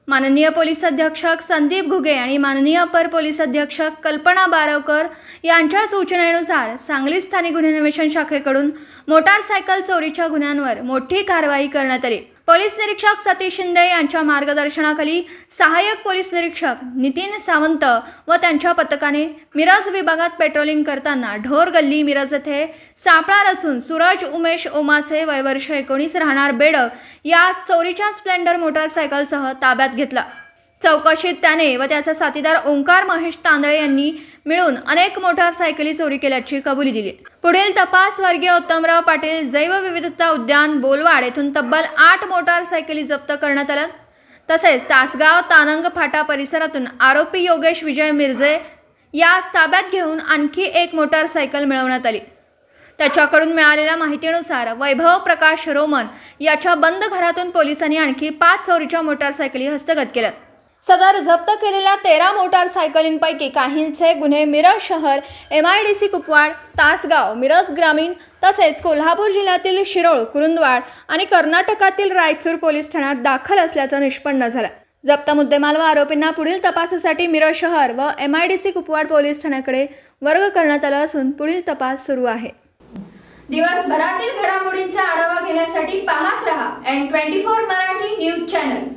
माननीय पोलीस अधीक्षक संदीप घुगे आणि माननीय अपर पोलीस अधीक्षक कल्पना बारवकर यांच्या सूचनेनुसार सांगली स्थानिक गुन्हे अन्वेषण शाखेकडून मोटारसायकल चोरीच्या गुन्ह्यांवर मोठी कारवाई करण्यात आली। पोलीस निरीक्षक सतीश शिंदे यांच्या मार्गदर्शनाखाली सहाय्यक पोलीस निरीक्षक नितीन सावंत व त्यांच्या पथकाने मिरज विभागात पेट्रोलिंग करताना ढोर गल्ली मिरज येथे सापळा रचून सूरज उमेश ओमासे वय वर्ष 19 राहणार बेडक या चोरीच्या स्प्लेंडर मोटारसायकलसह ताब्यात घेतला। चौकशीत त्याने व त्याचा साथीदार ओंकार महेश तांदळे यांनी मिळून अनेक मोटारसायकली चोरी केल्याची कबुली दिली। पुढील तपास वर्गीय उत्तमराव पाटील जैवविविधता उद्यान बोलवाड येथून तब्बल 8 मोटारसायकली जप्त करण्यात आल्या। तसेच तासगाव तानंग फाटा परिसरातून आरोपी योगेश विजय मिर्जे यास ताब्यात घेऊन आणखी एक मोटारसायकल मिळवण्यात आली। त्याच्याकडून मिळालेल्या माहितीनुसार वैभव प्रकाश रोमन याच्या बंद घरातून पोलिसांनी आणखी 5 चोरीच्या मोटारसायकली हस्तगत केल्या। सदर जप्त केलेल्या 13 मोटारसायकलींपैकी काहींचे गुन्हे मिरज शहर, MIDC कुपवाड, तासगाव, मिरज ग्रामीण तसेच कोल्हापूर जिल्ह्यातील शिरोळ, कुरुंदवाड आणि कर्नाटकातील रायचूर पोलीस ठाण्यात दाखल असल्याचं निष्पन्न झालं। जप्त मुद्देमाल व आरोपींना पुढील तपासासाठी मिरज शहर व MIDC कुपवाड पोलीस ठाण्याकडे वर्ग करण्यात आला असून पुढील तपास सुरू आहे। दिवसभरातील घडामोडींचा आढावा घेण्यासाठी पाहत रहा N24 मराठी न्यूज चॅनल।